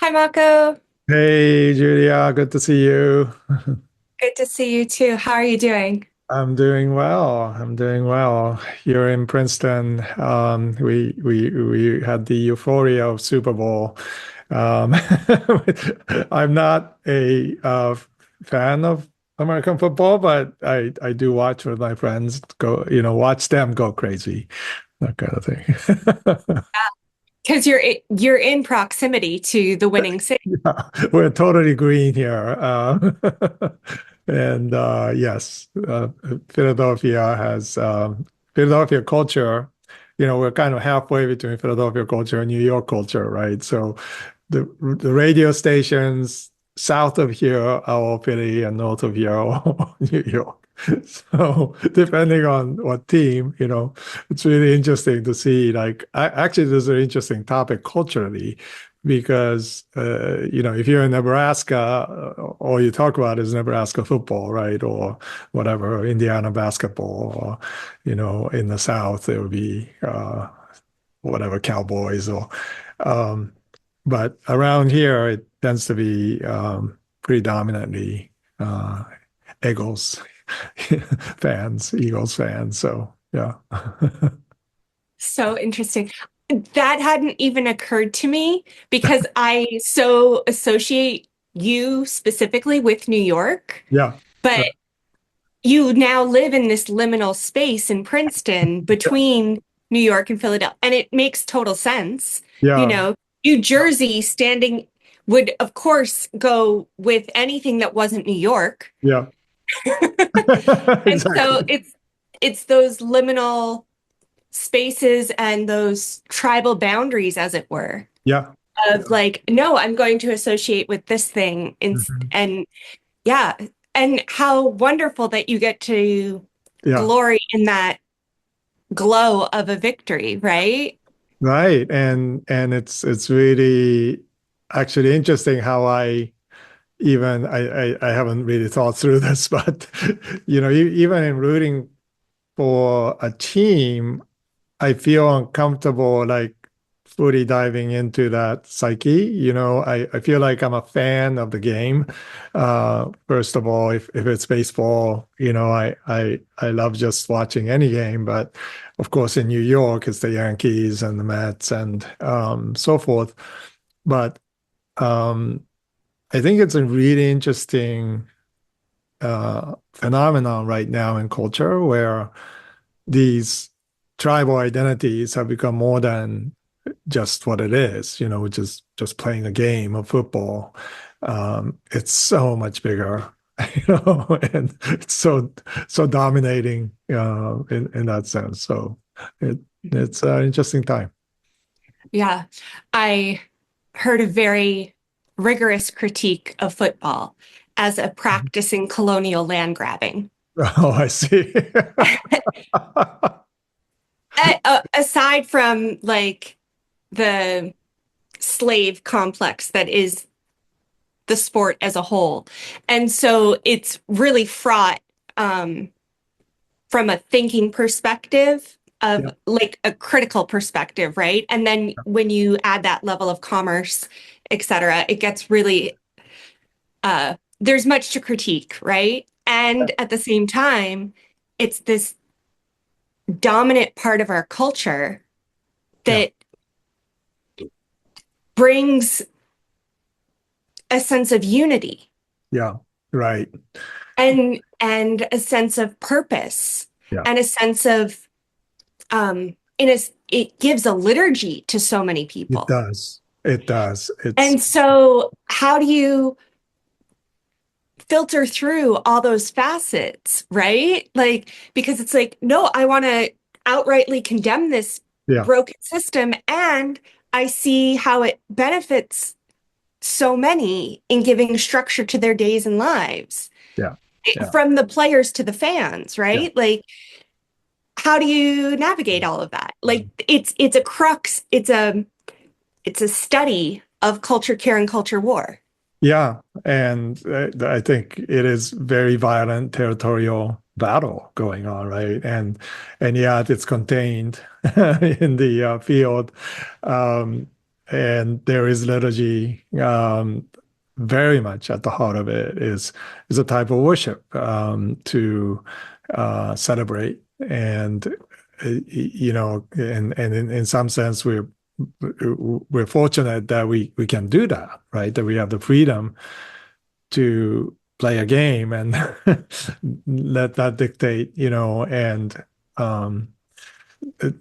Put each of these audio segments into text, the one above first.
Hi, Marco. Hey, Julia, good to see you. Good to see you too. How are you doing? I'm doing well. I'm doing well. You're in Princeton. We had the euphoria of Super Bowl. Um, I'm not a fan of American football, but I do watch with my friends go, watch them go crazy, that kind of thing. Because you're in proximity to the winning city. Yeah, we're totally green here. And yes, Philadelphia has Philadelphia culture. We're kind of halfway between Philadelphia culture and New York culture, right? So the radio stations south of here are all Philly and north of here are all New York. So depending on what team, it's really interesting to see. Like, actually, there's an interesting topic culturally because if you're in Nebraska, all you talk about is Nebraska football, right? Or whatever, Indiana basketball, or in the South, it would be whatever Cowboys or um, but around here it tends to be predominantly Eagles Eagles fans. So yeah. So interesting. That hadn't even occurred to me because I so associate you specifically with New York, Yeah. but you now live in this liminal space in Princeton between New York and Philadelphia, and it makes total sense. You Yeah. know, New Jersey standing would, of course, go with anything that wasn't New York. Yeah. And so Exactly. it's those liminal spaces and those tribal boundaries, as it were, Yeah. of like, no, I'm going to associate with this thing. Mhm. And yeah, and how wonderful that you get to Yeah. glory in that glow of a victory, right? Right. And it's really actually interesting how I haven't really thought through this, but even in rooting for a team, I feel uncomfortable like fully diving into that psyche. I feel like I'm a fan of the game. First of all, if it's baseball, I love just watching any game, but of course in New York it's the Yankees and the Mets and so forth. But um, I think it's a really interesting phenomenon right now in culture where these tribal identities have become more than just what it is, which is just playing a game of football. It's so much bigger, and it's so dominating in that sense. So it's an interesting time. Yeah. I heard a very rigorous critique of football as a practice in colonial land grabbing. Oh, I see. Aside from like the slave complex that is the sport as a whole. And so it's really fraught from a thinking perspective Yeah, of like a critical perspective, right? And then when you add that level of commerce, et cetera, it gets really there's much to critique, right? And at the same time, it's this dominant part of our culture yeah, that brings a sense of unity yeah. Right. and a sense of purpose Yeah, and a sense of in a it gives a liturgy to so many it people. does. It does. It's And so how do you filter through all those facets, right? Like, because it's like, no, I want to outrightly condemn this yeah, broken system, and I see how it benefits so many in giving structure to their days and lives, yeah, yeah, from the players to the fans, yeah. right? Like, how do you navigate all of that? Like, it's a crux, it's a study of culture care and culture war. Yeah, and I think it is very violent territorial battle going on, right? And yet it's contained in the field. Um, and there is liturgy very much at the heart of it is a type of worship to celebrate. And you know, and in some sense we're fortunate that we can do that, right? That we have the freedom to play a game and let that dictate, you know, and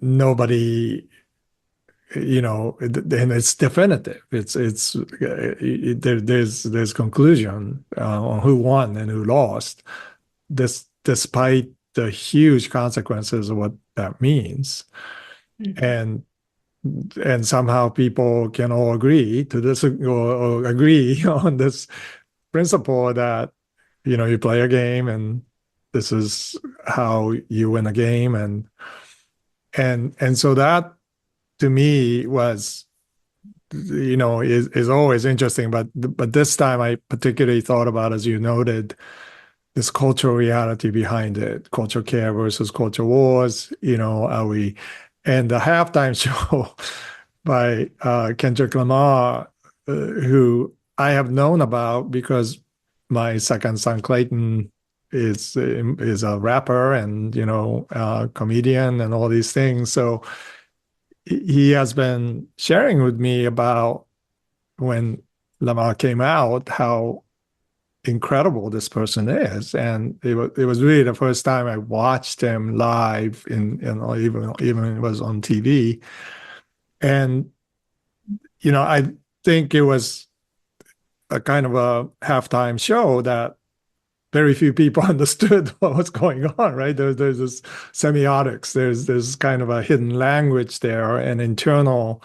nobody, you know, and it's definitive. There's conclusion on who won and who lost. Despite the huge consequences of what that means, and somehow people can all agree to this or agree on this principle that, you know, you play a game and this is how you win a game, and so that to me was, you know, is always interesting. But this time I particularly thought about, as you noted, this cultural reality behind it, culture care versus culture wars. You know, are we, and the halftime show by Kendrick Lamar, who I have known about because my second son Clayton is a rapper and, you know, comedian and all these things. So he has been sharing with me about when Lamar came out, how incredible this person is. And it was really the first time I watched him live even it was on TV. And, you know, I think it was a kind of a halftime show that very few people understood what was going on, right? There's this semiotics, there's kind of a hidden language there, an internal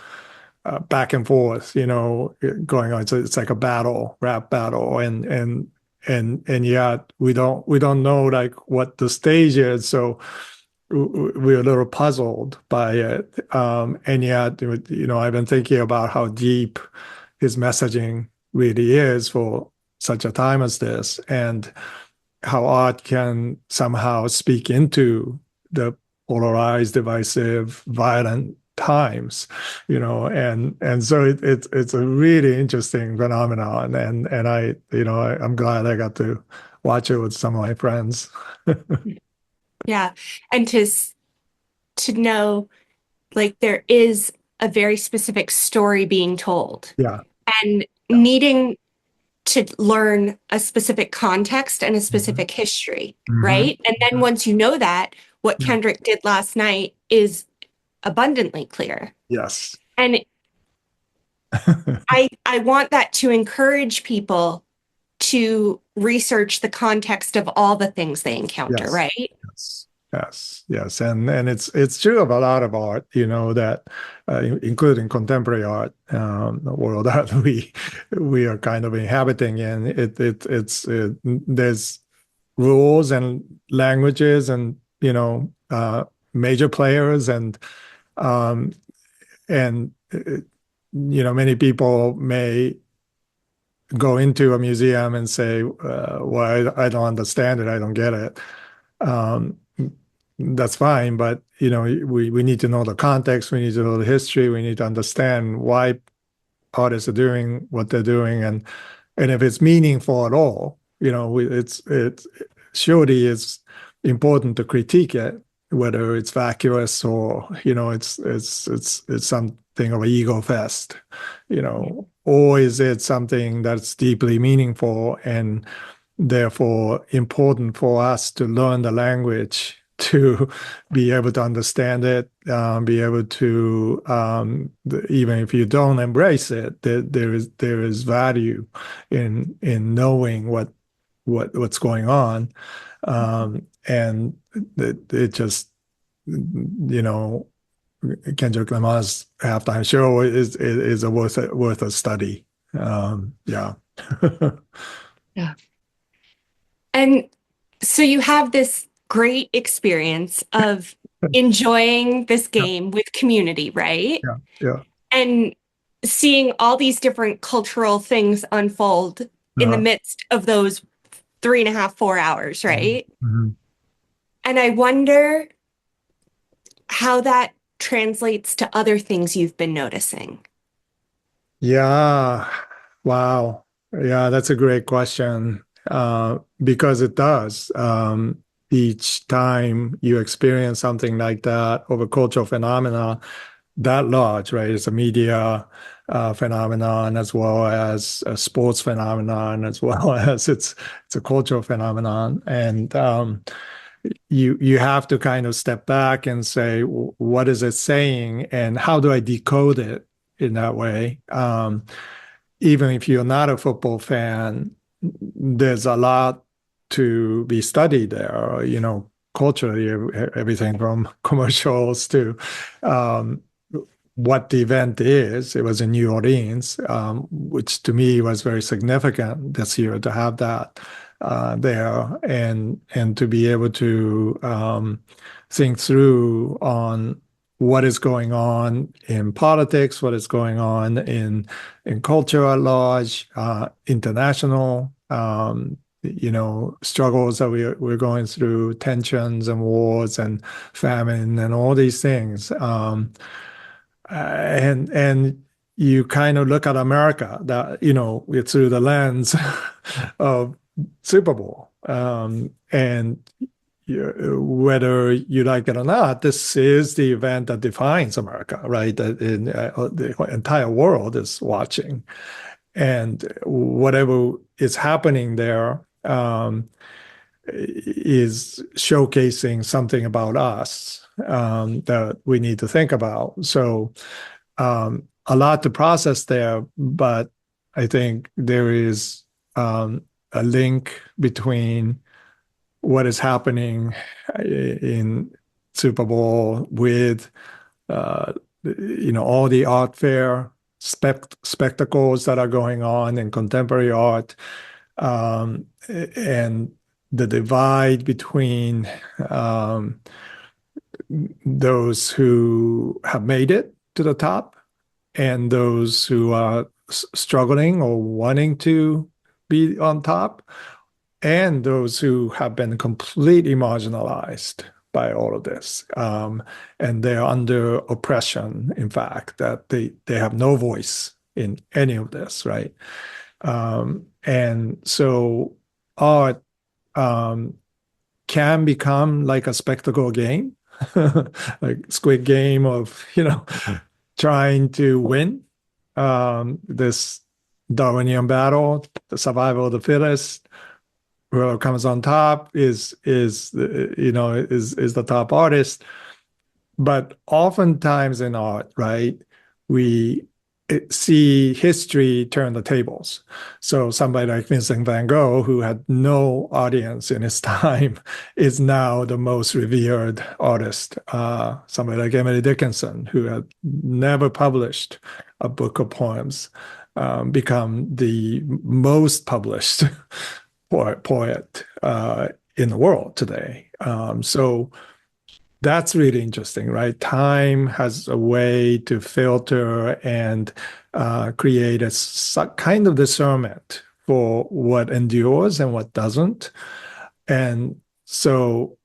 back and forth, you know, going on. So it's like a battle, rap battle, and yet we don't know like what the stage is, so we're a little puzzled by it. And yet, you know, I've been thinking about how deep his messaging really is for such a time as this, and how art can somehow speak into the polarized, divisive, violent times, you know, and so it's a really interesting phenomenon, and I, you know, I'm glad I got to watch it with some of my friends. Yeah. And to know like there is a very specific story being told Yeah, and yeah. needing to learn a specific context and a Mhm. specific history, Mhm. right? And then once you know that, what Yeah. Kendrick did last night is abundantly clear. Yes. And I want that to encourage people to research the context of all the things they encounter, Yes. right? Yes. Yes. Yes. And it's true of a lot of art, you know, that including contemporary art, the world that we are kind of inhabiting in. There's rules and languages and, you know, major players um, and you know, many people may go into a museum and say, well, I don't understand it. I don't get it. Um, that's fine. But, you know, we need to know the context. We need to know the history. We need to understand why artists are doing what they're doing. And if it's meaningful at all, you know, it's surely it's important to critique it, whether it's vacuous or, you know, it's something of an ego fest, you know, or is it something that's deeply meaningful and therefore important for us to learn the language to be able to understand it, be able to even if you don't embrace it, there is value in knowing what's going on, and it just, you know, Kendrick Lamar's halftime show is a worth a study. Yeah. Yeah. And so you have this great experience of enjoying this Yeah. game with community, right? Yeah. Yeah. And seeing all these different cultural things unfold in the Uh, midst of those 3.5, 4 hours, mhm, right? mhm. And I wonder how that translates to other things you've been noticing. Yeah. Wow. Yeah, that's a great question. Because it does. Each time you experience something like that of a cultural phenomena that large, right? It's a media phenomenon as well as a sports phenomenon, as well as it's a cultural phenomenon. And you have to kind of step back and say, what is it saying, and how do I decode it in that way? Even if you're not a football fan, there's a lot to be studied there, culturally, everything from commercials to um, what the event is. It was in New Orleans, which to me was very significant this year to have that there, and to be able to think through on what is going on in politics, what is going on in culture at large, international, struggles that we're going through, tensions and wars and famine and all these things. And you kind of look at America that, through the lens of Super Bowl. And whether you like it or not, this is the event that defines America, right? The entire world is watching. And whatever is happening there is showcasing something about us that we need to think about. So a lot to process there, but I think there is a link between what is happening in Super Bowl with all the art fair spectacles that are going on in contemporary art, and the divide between those who have made it to the top and those who are struggling or wanting to be on top, and those who have been completely marginalized by all of this. And they're under oppression, in fact, that they have no voice in any of this, right? And so art can become like a spectacle game, like Squid Game of, trying to win this Darwinian battle, the survival of the fittest. Whoever comes on top is the top artist. But oftentimes in art, right, we see history turn the tables. So somebody like Vincent van Gogh, who had no audience in his time, is now the most revered artist. Somebody like Emily Dickinson, who had never published a book of poems, become the most published poet in the world today. So that's really interesting, right? Time has a way to filter and create a kind of discernment for what endures and what doesn't. And so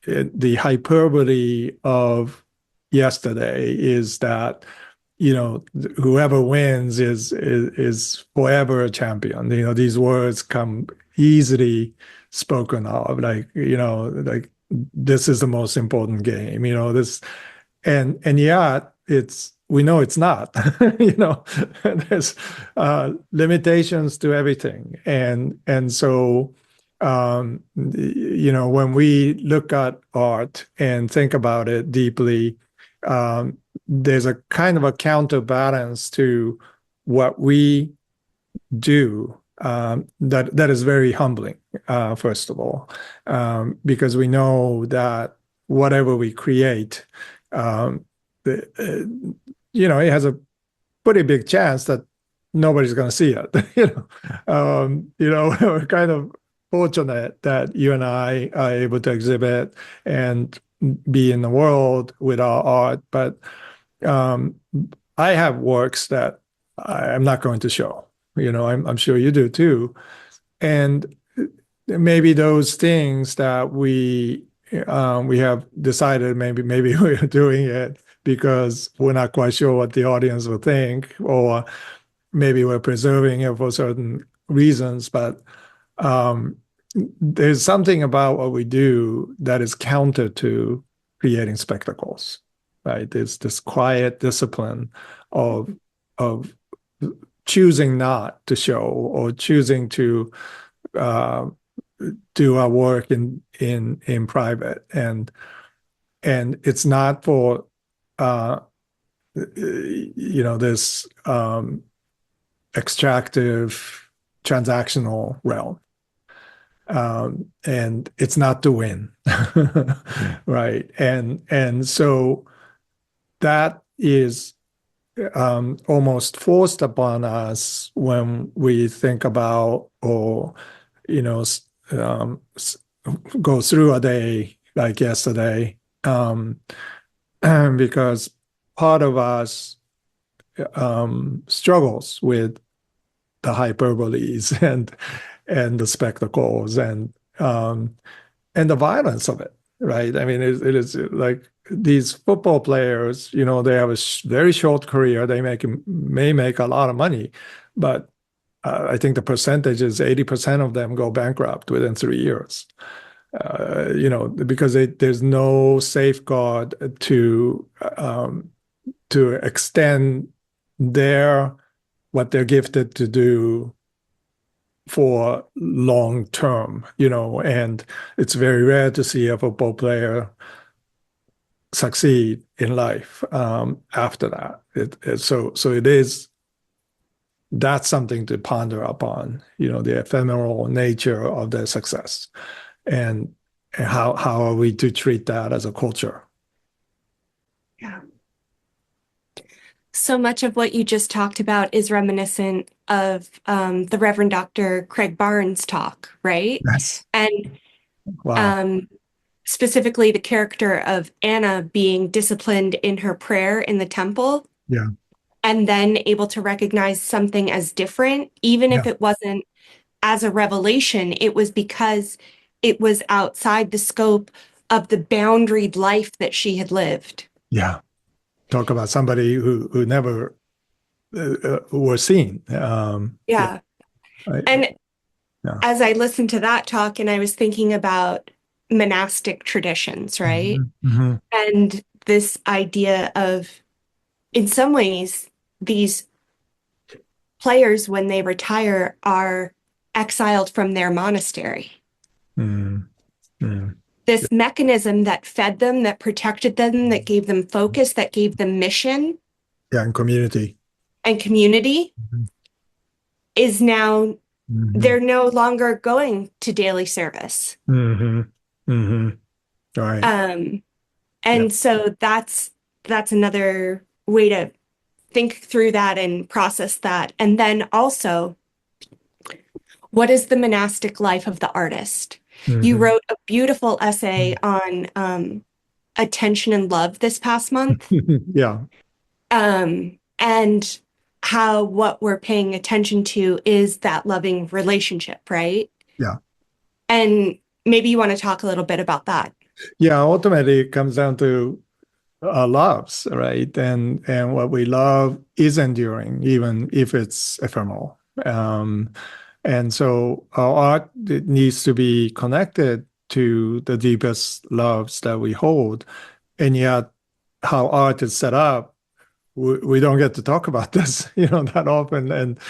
the hyperbole of yesterday is that whoever wins is forever a champion. These words come easily spoken of, like this is the most important game. This, and yet we know it's not. There's limitations to everything, and so when we look at art and think about it deeply, there's a kind of a counterbalance to what we do that is very humbling, first of all, because we know that whatever we create, it has a pretty big chance that nobody's going to see it. We're kind of fortunate that you and I are able to exhibit and be in the world with our art, but I have works that I'm not going to show. I'm sure you do too. And maybe those things that we have decided maybe we're doing it because we're not quite sure what the audience will think, or maybe we're preserving it for certain reasons, but um, there's something about what we do that is counter to creating spectacles, right? There's this quiet discipline of of choosing not to show or choosing to uh, do our work in private, and it's not for uh, this extractive transactional realm. And it's not to win, right? And so that is almost forced upon us when we think about or you know um, go through a day like yesterday, because part of us struggles with the hyperboles and the spectacles and the violence of it, right? I mean, it is like these football players, they have a very short career. They may make a lot of money, but I think the percentage is 80% of them go bankrupt within 3 years. Because there's no safeguard to extend what they're gifted to do for long term, and it's very rare to see a football player succeed in life after that. So it is that's something to ponder upon, the ephemeral nature of their success, and how are we to treat that as a culture? Yeah. So much of what you just talked about is reminiscent of the Reverend Dr. Craig Barnes' talk, right? Yes. And Wow. um, specifically the character of Anna being disciplined in her prayer in the temple Yeah. and then able to recognize something as different, even if Yeah. it wasn't as a revelation, it was because it was outside the scope of the boundaried life that she had lived. Yeah. Talk about somebody who never was seen. Yeah. Yeah. I, And yeah. as I listened to that talk and I was thinking about monastic traditions, right? Mhm. Mhm. And this idea of, in some ways, these players, when they retire, are exiled from their monastery. Mhm. Mhm. This mechanism that fed them, that protected them, that gave them focus, that gave them mission Yeah, and community. and community Mhm. is now, Mhm. they're no longer going to daily service. Mhm. Mhm. Right. Um, Yeah. and so that's another way to think through that and process that. And then also, what is the monastic life of the artist? You Mhm. wrote a beautiful essay on attention and love this past month, Yeah. and how what we're paying attention to is that loving relationship, right? Yeah. And maybe you want to talk a little bit about that. Yeah. Ultimately, it comes down to loves, right? And what we love is enduring, even if it's ephemeral. And so our art, it needs to be connected to the deepest loves that we hold. And yet, how art is set up, we don't get to talk about this, that often, and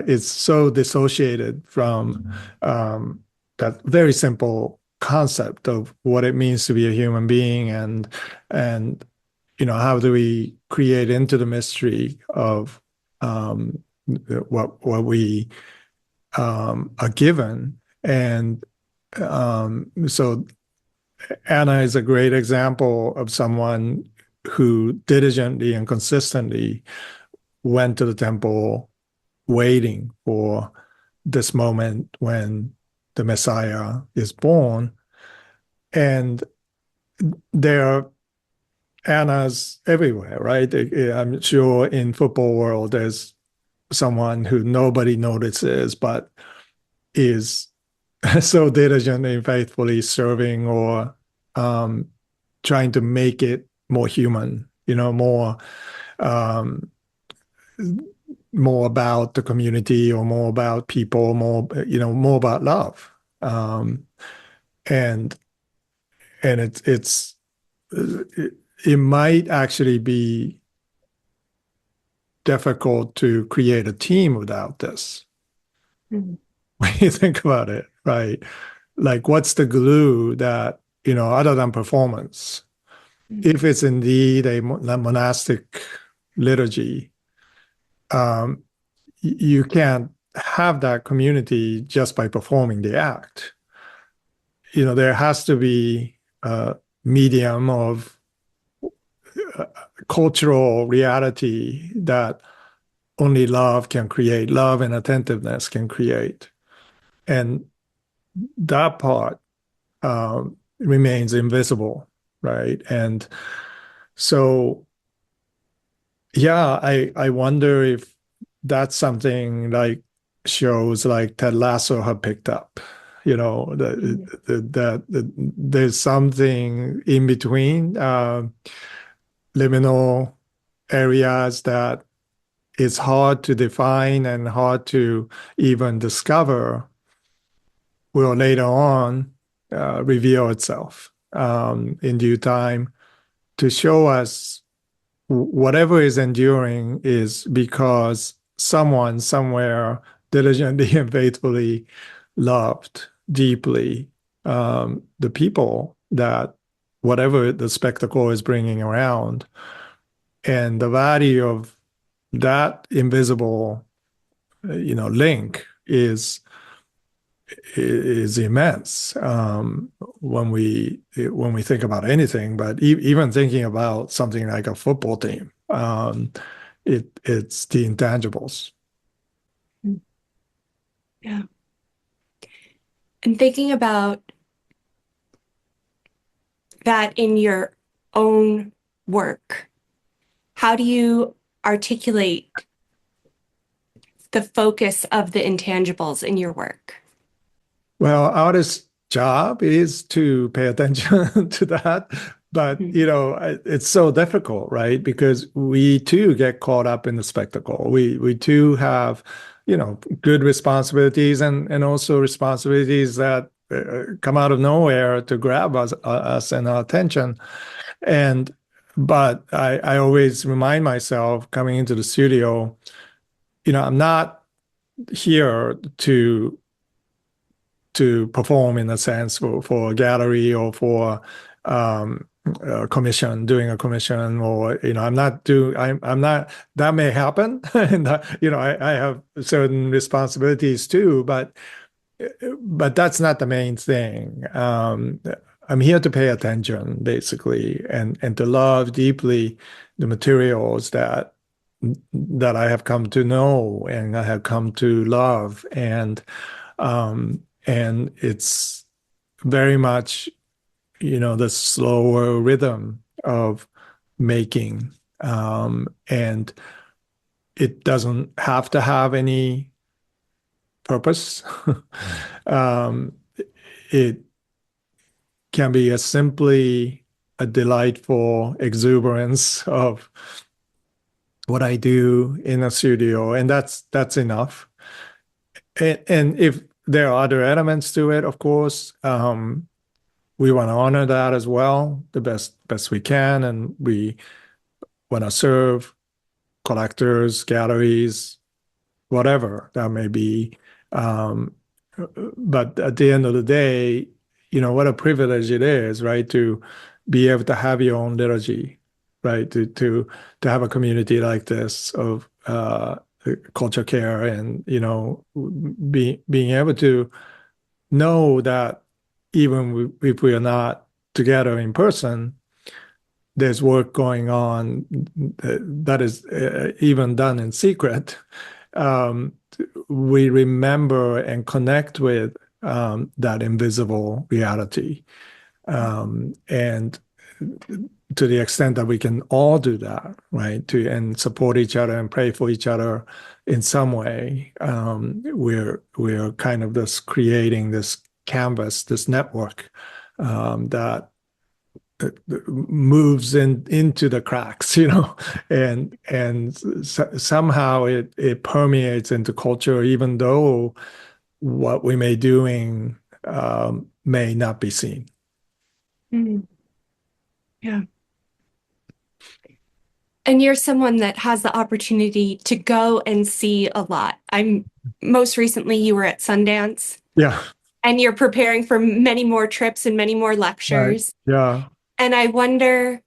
it's so dissociated from that very simple concept of what it means to be a human being, and how do we create into the mystery of what we are given. And so Anna is a great example of someone who diligently and consistently went to the temple waiting for this moment when the Messiah is born. And there are Annas everywhere, right? I'm sure in football world there's someone who nobody notices but is so diligent and faithfully serving or um, trying to make it more human, more um, more about the community or more about people, more about love. Um, and and it might actually be difficult to create a team without this. Mhm. When you think about it, right? Like, what's the glue that, other than performance? If it's indeed a monastic liturgy, um, you can't have that community just by performing the act. There has to be a medium of cultural reality that only love can create, love and attentiveness can create. And that part remains invisible, right? And so, yeah, I wonder if that's something like shows like Ted Lasso have picked up. There's something in between liminal areas that it's hard to define and hard to even discover will later on reveal itself in due time to show us whatever is enduring is because someone somewhere diligently and faithfully loved deeply the people that whatever the spectacle is bringing around. And the value of that invisible, link is immense when we think about anything, but even thinking about something like a football team, it's the intangibles. Yeah. And thinking about that in your own work, how do you articulate the focus of the intangibles in your work? Well, artist's job is to pay attention to that. But, Mhm. it's so difficult, right? Because we too get caught up in the spectacle. We too have, good responsibilities and also responsibilities that come out of nowhere to grab us and our attention. And, but I always remind myself coming into the studio, I'm not here to perform in a sense for a gallery or for a commission, doing a commission, or I'm not, that may happen, and I have certain responsibilities too, but that's not the main thing. I'm here to pay attention basically, and to love deeply the materials that I have come to know and I have come to love, and it's very much, the slower rhythm of making. And it doesn't have to have any purpose. um, it can be simply a delightful exuberance of what I do in a studio, and that's enough. And if there are other elements to it, of course, we want to honor that as well, the best we can, and we want to serve collectors, galleries, whatever that may be. Um, but at the end of the day, what a privilege it is, right, to be able to have your own liturgy, right, to have a community like this of culture care, and being able to know that even if we are not together in person, there's work going on that is even done in secret. Um, we remember and connect with that invisible reality. And to the extent that we can all do that, right, and support each other and pray for each other in some way, we're kind of just creating this canvas, this network that moves into the cracks, and somehow it permeates into culture, even though what we may doing may not be seen. Mm, yeah. And you're someone that has the opportunity to go and see a lot. I'm most recently you were at Sundance Yeah, and you're preparing for many more trips and many more right. lectures. Yeah, And I wonder,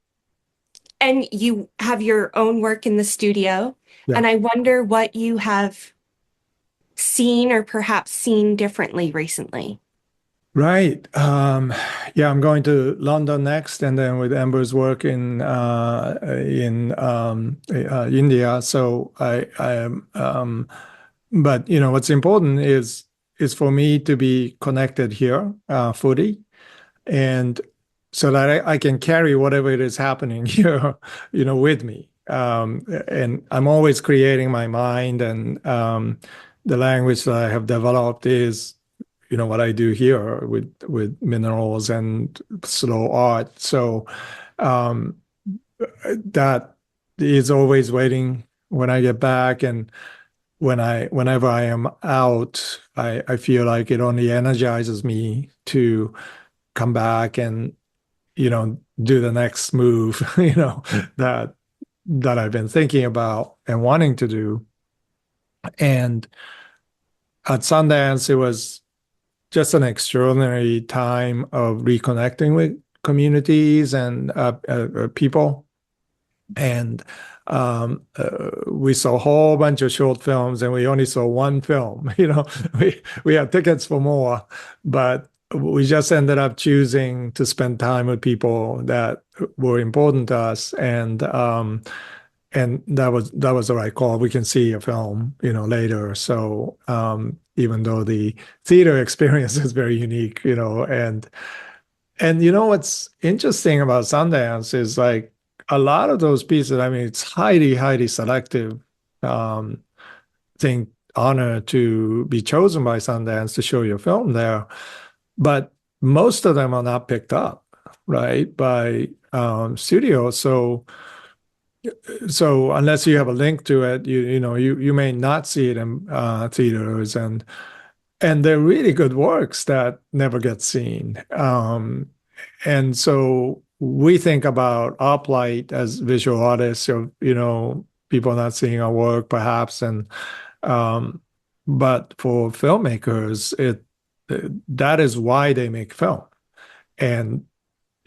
and you have your own work in the studio, yeah. and I wonder what you have seen or perhaps seen differently recently. Right. Yeah, I'm going to London next, and then with Amber's work in India. So I am. But what's important is for me to be connected here, fully, and so that I can carry whatever it is happening here, with me. And I'm always creating my mind, and the language that I have developed is, what I do here with minerals and slow art. So um, that is always waiting when I get back, and whenever I am out, I feel like it only energizes me to come back and do the next move, that that I've been thinking about and wanting to do. And at Sundance, it was just an extraordinary time of reconnecting with communities and people. And we saw a whole bunch of short films, and we only saw one film. We had tickets for more, but we just ended up choosing to spend time with people that were important to us, and that was the right call. We can see a film, later. So even though the theater experience is very unique, and what's interesting about Sundance is like a lot of those pieces, I mean, it's highly, highly selective, um, thing, honor to be chosen by Sundance to show your film there. But most of them are not picked up, right, by studios. So unless you have a link to it, you may not see it in theaters, and they're really good works that never get seen. And so we think about our plight as visual artists, of people not seeing our work, perhaps, and but for filmmakers, that is why they make film. And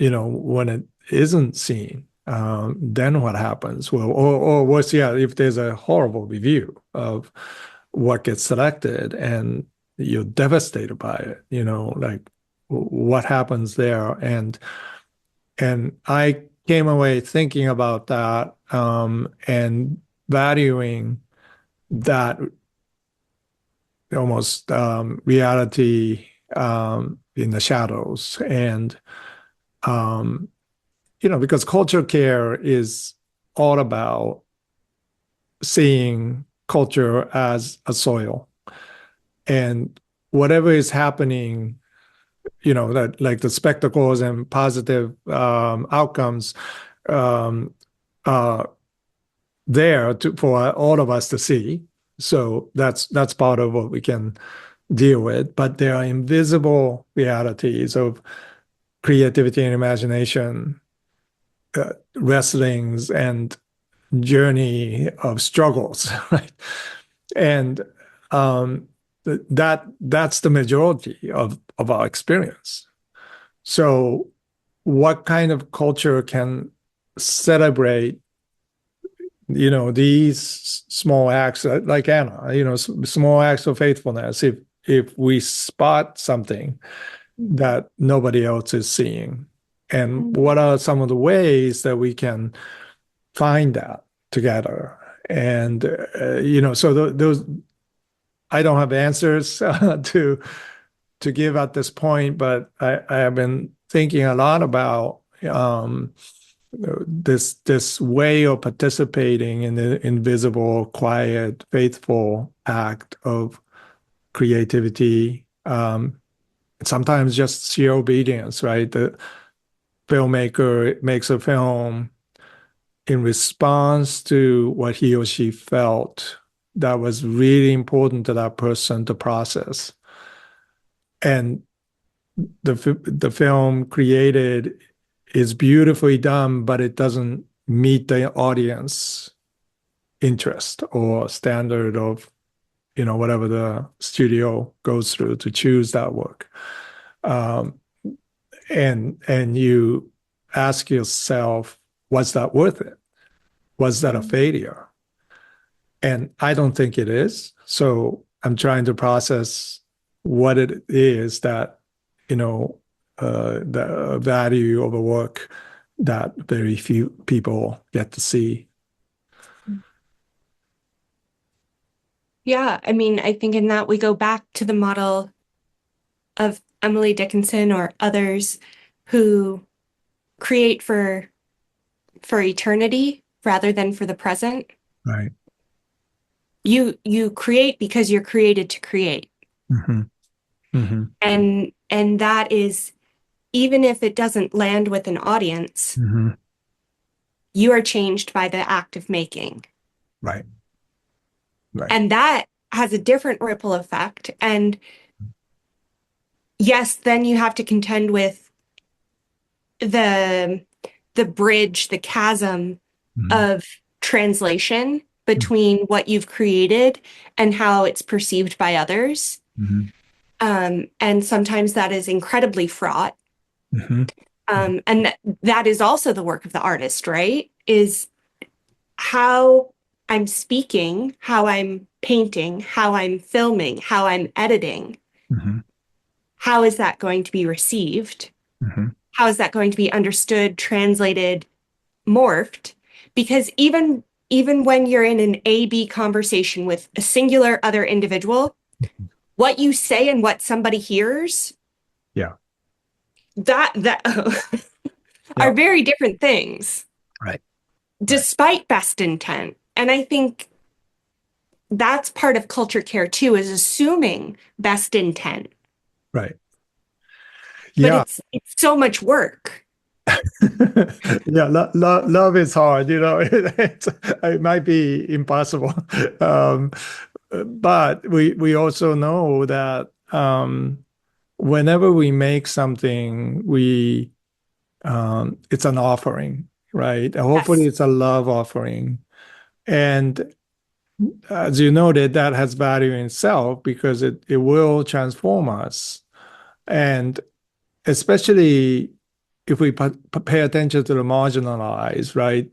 when it isn't seen, then what happens? Well, or worse, yeah, if there's a horrible review of what gets selected and you're devastated by it, like what happens there? And I came away thinking about that, and valuing that almost reality in the shadows. And um, because culture care is all about seeing culture as a soil, and whatever is happening, that like the spectacles and positive outcomes, um, are there for all of us to see. So that's part of what we can deal with. But there are invisible realities of creativity and imagination, wrestlings and journey of struggles, right? And that's the majority of our experience. So, what kind of culture can celebrate, these small acts, like Anna, small acts of faithfulness? If we spot something that nobody else is seeing, and Mm. what are some of the ways that we can find that together? And so those, I don't have answers to give at this point, but I have been thinking a lot about this way of participating in the invisible, quiet, faithful act of creativity. Sometimes just sheer obedience, right? filmmaker makes a film in response to what he or she felt that was really important to that person to process. And the film created is beautifully done, but it doesn't meet the audience interest or standard of, whatever the studio goes through to choose that work. Um, and you ask yourself, was that worth it? Was that a failure? And I don't think it is. So I'm trying to process what it is that, the value of a work that very few people get to see. Yeah, I mean, I think in that we go back to the model of Emily Dickinson or others who create for eternity rather than for the present. Right. You create because you're created to create. Mm-hmm. Mm-hmm. And that is, even if it doesn't land with an audience, Mm-hmm. you are changed by the act of making. Right. Right. And that has a different ripple effect. And yes, then you have to contend with the the bridge, the chasm Mm-hmm. of translation between what you've created and how it's perceived by others. Mm-hmm. And sometimes that is incredibly fraught. Mm-hmm. And that is also the work of the artist, right? Is how I'm speaking, how I'm painting, how I'm filming, how I'm editing. Mm-hmm. How is that going to be received? Mm-hmm. How is that going to be understood, translated, morphed? Because even when you're in an A-B conversation with a singular other individual, what you say and what somebody hears, Yeah. that Yeah. are very different things, Right. Right. despite best intent. And I think that's part of culture care too, is assuming best intent. Right. But Yeah. it's so much work. Yeah, love is hard, it might be impossible. Um, but we also know that whenever we make something, it's an offering, right? And hopefully Yes. it's a love offering. And as you noted, that has value in itself because it will transform us. And especially if we pay attention to the marginalized, right?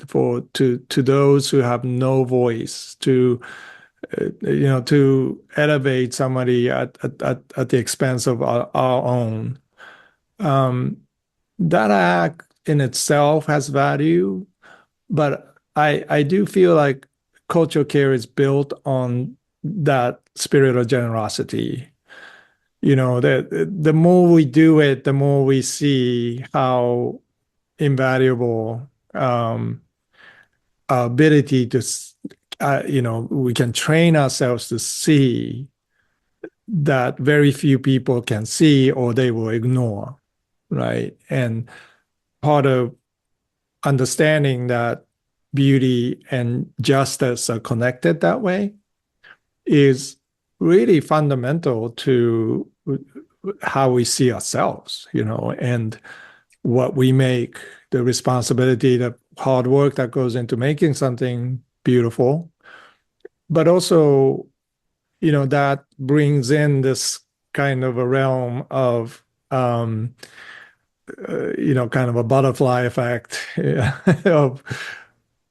To those who have no voice, to elevate somebody at the expense of our own. Um, that act in itself has value, but I do feel like cultural care is built on that spirit of generosity. The more we do it, the more we see how invaluable our ability to, we can train ourselves to see that very few people can see or they will ignore, right? And part of understanding that beauty and justice are connected that way is really fundamental to how we see ourselves, and what we make, the responsibility, the hard work that goes into making something beautiful, but also, that brings in this kind of a realm of, kind of a butterfly effect of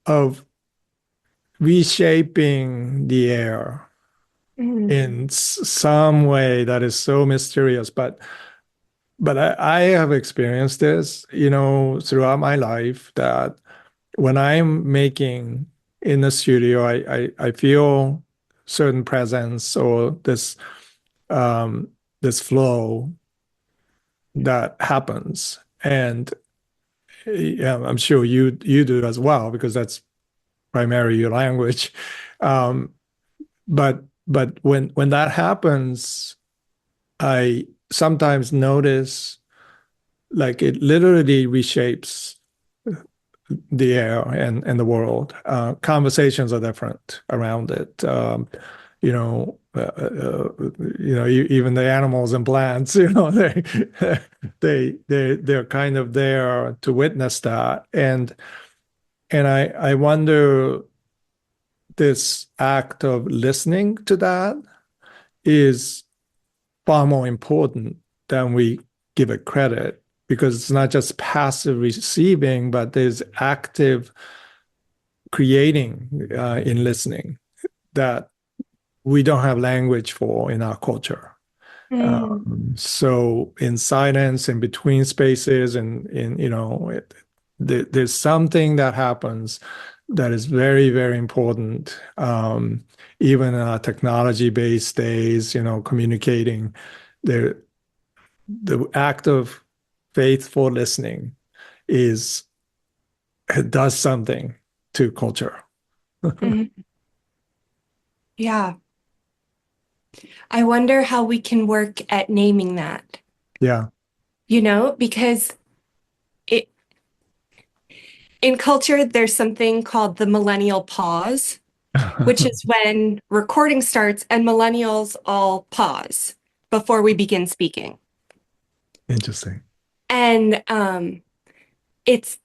of reshaping the air Mhm. in some way that is so mysterious. But I have experienced this, throughout my life that when I'm making in the studio, I feel certain presence or this flow that happens. And yeah, I'm sure you do as well, because that's primarily your language. Um, but when that happens, I sometimes notice like it literally reshapes the air and the world. Conversations are different around it. You know, even the animals and plants, they're kind of there to witness that. And I wonder, this act of listening to that is far more important than we give it credit, because it's not just passive receiving, but there's active creating in listening that we don't have language for in our culture. Mm. So in silence, in between spaces, and there's something that happens that is very, very important. Even in our technology-based days, communicating, the act of faithful listening is it does something to culture. Mhm. Yeah. I wonder how we can work at naming that, Yeah. because it in culture, there's something called the millennial pause, which is when recording starts and millennials all pause before we begin speaking. Interesting. And it's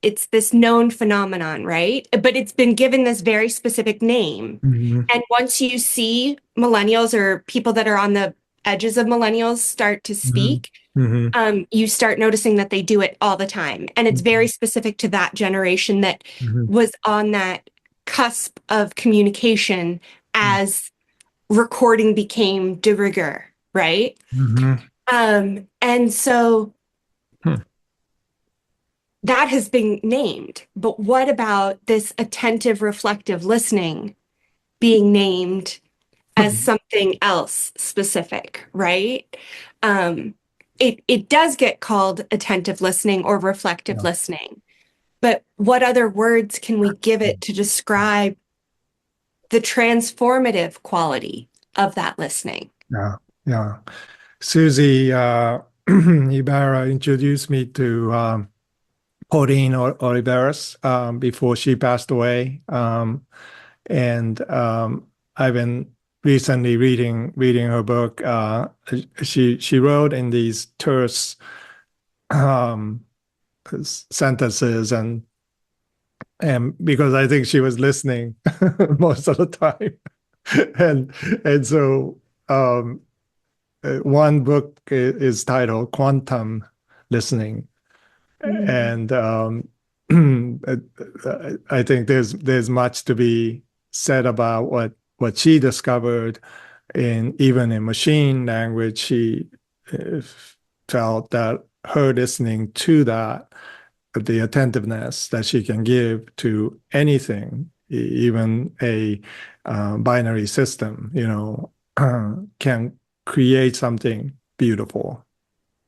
it's this known phenomenon, right? But it's been given this very specific name. Mhm. And once you see millennials or people that are on the edges of millennials start to Mhm. speak, Mhm. you start noticing that they do it all the time. And it's very specific to that generation that Mhm. was on that cusp of communication as recording became de rigueur, right? Mhm. And so Hmm. that has been named. But what about this attentive, reflective listening being named as something else specific, right? Um, it does get called attentive listening or reflective Yeah. listening, but what other words can we give it to describe the transformative quality of that listening? Yeah. Yeah. Susie Ibarra introduced me to Pauline Oliveras before she passed away. And I've been recently reading her book. She wrote in these terse um, sentences, and because I think she was listening most of the time, and so one book is titled Quantum Listening, Mm. and I think there's much to be said about what she discovered even in machine language. She uh, felt that her listening to that, the attentiveness that she can give to anything, even a binary system, can create something beautiful.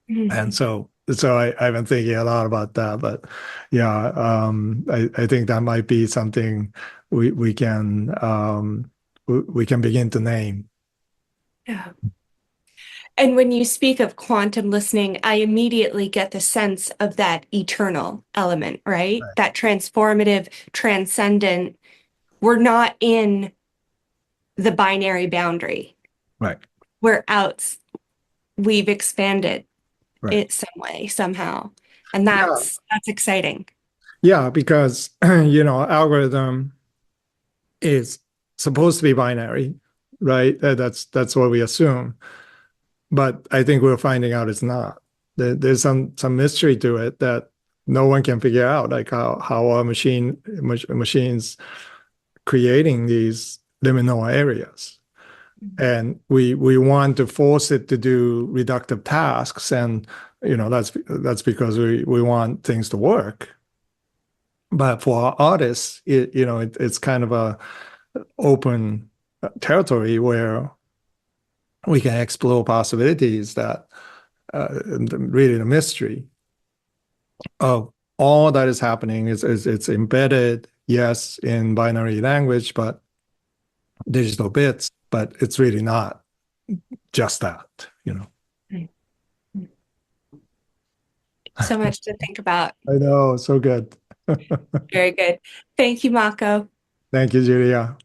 And Mm. so I've been thinking a lot about that. But yeah, I think that might be something we can we can begin to name. Yeah. And when you speak of quantum listening, I immediately get the sense of that eternal element, right? Right. That transformative, transcendent. We're not in the binary boundary. Right. We're out. We've expanded Right. it some way, somehow. And Yeah. that's exciting. Yeah, because algorithm is supposed to be binary, right? That's what we assume. But I think we're finding out it's not. There's some mystery to it that no one can figure out, like how are machines creating these liminal areas. And we want to force it to do reductive tasks, and that's because we want things to work. But for our artists, it's kind of a open territory where we can explore possibilities that really the mystery of all that is happening is it's embedded, yes, in binary language, but digital bits, but it's really not just that. Mm. So much to think about. I know, so good. Very good. Thank you, Mako. Thank you, Julia.